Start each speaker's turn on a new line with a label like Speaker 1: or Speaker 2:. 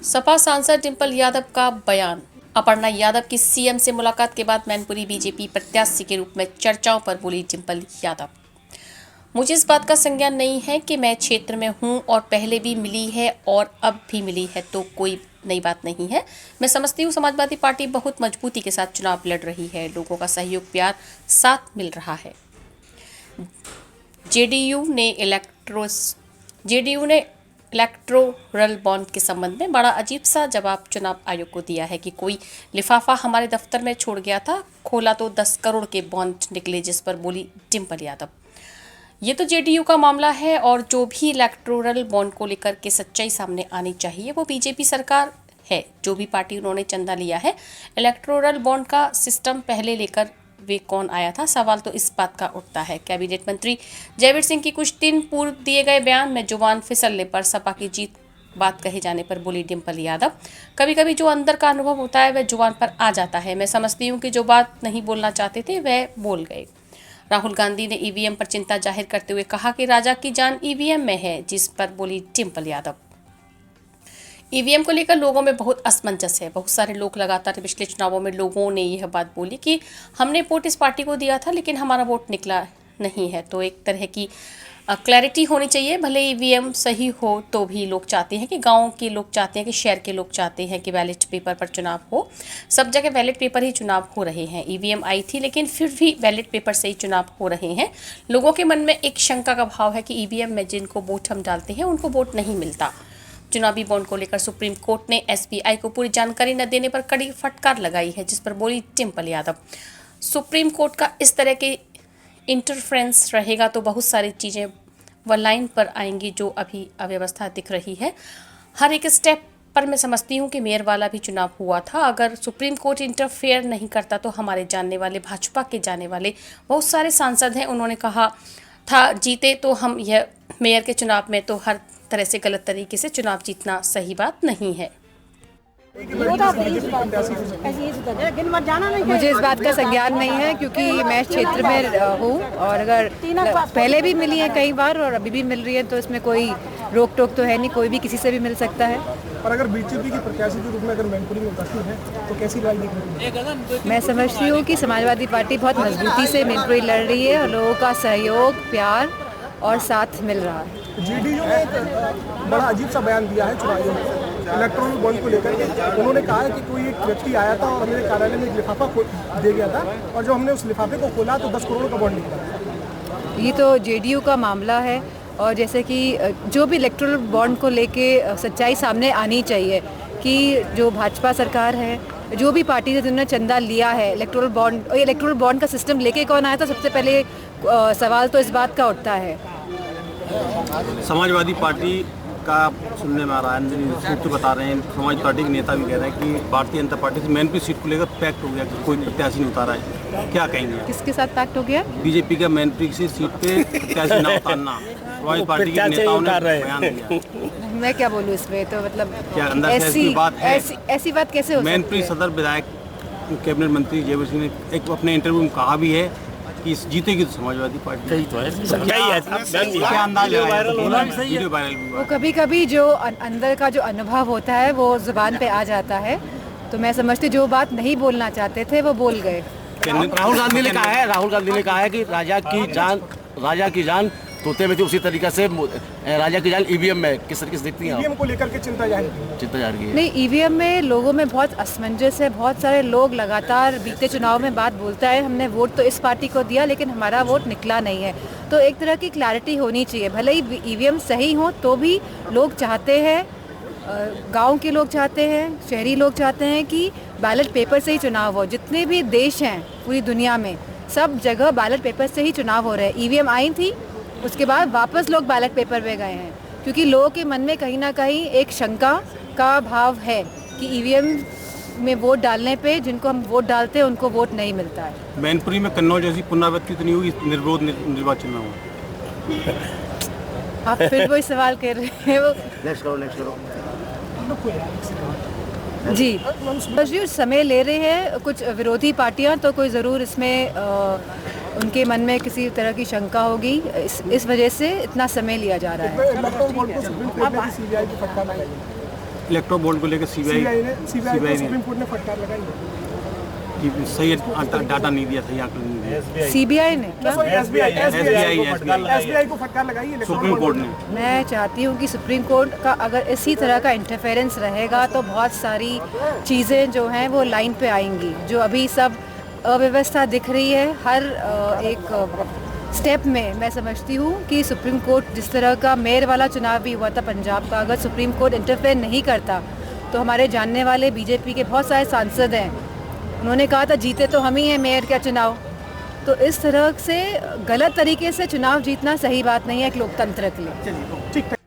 Speaker 1: सपा सांसद डिंपल यादव का बयान। अपर्णा यादव की सीएम से मुलाकात के बाद मैनपुरी बीजेपी प्रत्याशी के रूप में चर्चाओं पर बोली डिंपल यादव। मुझे इस बात का संज्ञान नहीं है कि मैं क्षेत्र में हूं और पहले भी मिली है और अब भी मिली है, तो कोई नई बात नहीं है। मैं समझती हूँ समाजवादी पार्टी बहुत मजबूती के साथ चुनाव लड़ रही है, लोगों का सहयोग प्यार साथ मिल रहा है। जेडीयू ने इलेक्टोरल बॉन्ड के संबंध में बड़ा अजीब सा जवाब चुनाव आयोग को दिया है कि कोई लिफाफा हमारे दफ्तर में छोड़ गया था, खोला तो 10 करोड़ के बॉन्ड निकले, जिस पर बोली डिंपल यादव। ये तो जेडीयू का मामला है और जो भी इलेक्टोरल बॉन्ड को लेकर के सच्चाई सामने आनी चाहिए वो बीजेपी सरकार है। जो भी पार्टी उन्होंने चंदा लिया है, इलेक्टोरल बॉन्ड का सिस्टम पहले लेकर वे कौन आया था, सवाल तो इस बात का उठता है। कैबिनेट मंत्री जयवीर सिंह की कुछ दिन पूर्व दिए गए बयान में जुबान फिसलने पर सपा की जीत बात कहे जाने पर बोली डिंपल यादव। कभी कभी जो अंदर का अनुभव होता है वह जुबान पर आ जाता है। मैं समझती हूँ कि जो बात नहीं बोलना चाहते थे वह बोल गए। राहुल गांधी ने ईवीएम पर चिंता जाहिर करते हुए कहा कि राजा की जान ईवीएम में है, जिस पर बोली डिंपल यादव। ईवीएम को लेकर लोगों में बहुत असमंजस है। बहुत सारे लोग लगातार पिछले चुनावों में लोगों ने यह बात बोली कि हमने वोट इस पार्टी को दिया था लेकिन हमारा वोट निकला नहीं है। तो एक तरह की क्लैरिटी होनी चाहिए। भले ईवीएम सही हो तो भी लोग चाहते हैं कि गांव के लोग चाहते हैं कि शहर के लोग चाहते हैं कि बैलेट पेपर पर चुनाव हो। सब जगह बैलेट पेपर ही चुनाव हो रहे हैं। ईवीएम आई थी लेकिन फिर भी बैलेट पेपर से ही चुनाव हो रहे हैं। लोगों के मन में एक शंका का भाव है कि ईवीएम में जिनको वोट हम डालते हैं उनको वोट नहीं मिलता। चुनावी बॉन्ड को लेकर सुप्रीम कोर्ट ने एसबीआई को पूरी जानकारी न देने पर कड़ी फटकार लगाई है, जिस पर बोली डिंपल यादव। सुप्रीम कोर्ट का इस तरह के इंटरफ्रेंस रहेगा तो बहुत सारी चीज़ें व लाइन पर आएंगी जो अभी अव्यवस्था दिख रही है। हर एक स्टेप पर मैं समझती हूँ कि मेयर वाला भी चुनाव हुआ था। अगर सुप्रीम कोर्ट इंटरफेयर नहीं करता तो हमारे जानने वाले, भाजपा के जाने वाले बहुत सारे सांसद हैं, उन्होंने कहा था जीते तो हम यह मेयर के चुनाव में तो हर तरह से गलत तरीके से चुनाव जीतना सही बात नहीं है।
Speaker 2: मुझे इस बात का संज्ञान नहीं है क्योंकि मैं क्षेत्र में हूँ और अगर पहले भी मिली है कई बार और अभी भी मिल रही है तो इसमें कोई रोक टोक तो है नहीं, कोई भी किसी से भी मिल सकता है।
Speaker 3: पर अगर बीजेपी की प्रत्याशी के रूप में अगर मैनपुरी में उपस्थित है तो कैसी राजनीति?
Speaker 2: मैं समझती हूँ कि समाजवादी पार्टी बहुत मजबूती से मैनपुरी लड़ रही है और लोगों का सहयोग, प्यार और साथ मिल रहा है।
Speaker 3: जेडीयू ने एक बड़ा अजीब सा बयान दिया है चुनाव में इलेक्ट्रॉनिक बॉन्ड को लेकर के। उन्होंने कहा है कि कोई एक व्यक्ति आया था और मेरे कार्यालय में एक लिफाफा दे गया था और जब हमने उस लिफाफे को खोला तो 10 करोड़ का बॉन्ड निकला।
Speaker 2: ये तो जेडीयू का मामला है और जैसे कि जो भी इलेक्टोरल बॉन्ड को लेके सच्चाई सामने आनी चाहिए कि जो भाजपा सरकार है, जो भी पार्टी से जिन्होंने चंदा लिया है इलेक्टोरल बॉन्ड का सिस्टम लेके कौन आया था, सबसे पहले सवाल तो इस बात का उठता है।
Speaker 4: समाजवादी पार्टी का सुनने में आ रहा है, सूत्र बता रहे हैं, समाजवादी पार्टी के नेता भी कह रहे हैं कि भारतीय जनता पार्टी से मैनपुरी सीट को लेकर पैक्ट हो गया कि कोई प्रत्याशी नहीं उतारा है। क्या कहेंगे?
Speaker 2: किसके साथ पैक्ट हो गया?
Speaker 4: बीजेपी का मैनपुरी की सीट पे प्रत्याशी न उतारना समाजवादी पार्टी के नेताओं ने बयान दिया।
Speaker 2: मैं क्या बोलूँ इसमें, तो मतलब
Speaker 4: क्या अंदर ऐसी बात है?
Speaker 2: ऐसी बात कैसे हो सकती है?
Speaker 4: मैनपुरी सदर विधायक कैबिनेट मंत्री जयवीर सिंह ने एक अपने इंटरव्यू में कहा भी है कि जीतेगी तो समाजवादी पार्टी। सही तो है, क्या अंदाज वीडियो वायरल हुआ।
Speaker 2: वो कभी कभी जो अंदर का जो अनुभव होता है वो जुबान पे आ जाता है, तो मैं समझती जो बात नहीं बोलना चाहते थे वो बोल गए।
Speaker 5: राहुल गांधी ने कहा है कि राजा की जान तोते में थी, उसी तरीके से राजा की जान ईवीएम में किस तरीके से दिखती है?
Speaker 3: ईवीएम को लेकर के चिंता जाहिर की।
Speaker 2: नहीं, ईवीएम में लोगों में बहुत असमंजस है। बहुत सारे लोग लगातार बीते चुनाव में बात बोलता है हमने वोट तो इस पार्टी को दिया लेकिन हमारा वोट निकला नहीं है। तो एक तरह की क्लैरिटी होनी चाहिए। भले ही ईवीएम सही हो तो भी लोग चाहते हैं, गाँव के लोग चाहते हैं, शहरी लोग चाहते हैं कि बैलेट पेपर से ही चुनाव हो। जितने भी देश हैं पूरी दुनिया में सब जगह बैलेट पेपर से ही चुनाव हो रहे हैं। ईवीएम आई थी, उसके बाद वापस लोग बैलेट पेपर पे गए हैं क्योंकि लोगों के मन में कहीं ना कहीं एक शंका का भाव है कि ईवीएम में वोट डालने पे जिनको हम वोट डालते हैं उनको वोट नहीं मिलता है।
Speaker 4: मैनपुरी में कन्नौज जैसी पुनरावृत्ति तो नहीं होगी निर्विरोध निर्वाचन में हुआ?
Speaker 2: आप फिर वही सवाल कर रहे हैं। वो
Speaker 5: नेक्स्ट करो।
Speaker 2: जी, बस जी समय ले रहे हैं कुछ विरोधी पार्टियां, तो कोई ज़रूर इसमें उनके मन में किसी तरह की शंका होगी, इस वजह से इतना समय लिया जा रहा है।
Speaker 4: इलेक्ट्रो बोर्ड को लेकर
Speaker 3: सीबीआई
Speaker 4: सीबीआई
Speaker 3: को
Speaker 4: ने
Speaker 3: सुप्रीम कोर्ट ने फटकार लगाई है।
Speaker 4: कि सही डाटा नहीं दिया, सही आंकड़े नहीं दिया।
Speaker 2: सीबीआई ने क्या?
Speaker 3: एसबीआई को फटकार लगाई है
Speaker 4: सुप्रीम कोर्ट ने।
Speaker 2: मैं चाहती हूँ कि सुप्रीम कोर्ट का अगर इसी तरह का इंटरफेरेंस रहेगा तो बहुत सारी चीज़ें जो हैं वो लाइन पे आएंगी। जो अभी सब अव्यवस्था दिख रही है हर एक स्टेप में, मैं समझती हूँ कि सुप्रीम कोर्ट जिस तरह का मेयर वाला चुनाव भी हुआ था पंजाब का, अगर सुप्रीम कोर्ट इंटरफेयर नहीं करता तो हमारे जानने वाले बीजेपी के बहुत सारे सांसद हैं, उन्होंने कहा था जीते तो हम ही हैं मेयर का चुनाव। तो इस तरह से गलत तरीके से चुनाव जीतना सही बात नहीं है एक लोकतंत्र के लिए।
Speaker 3: चलिए ठीक है।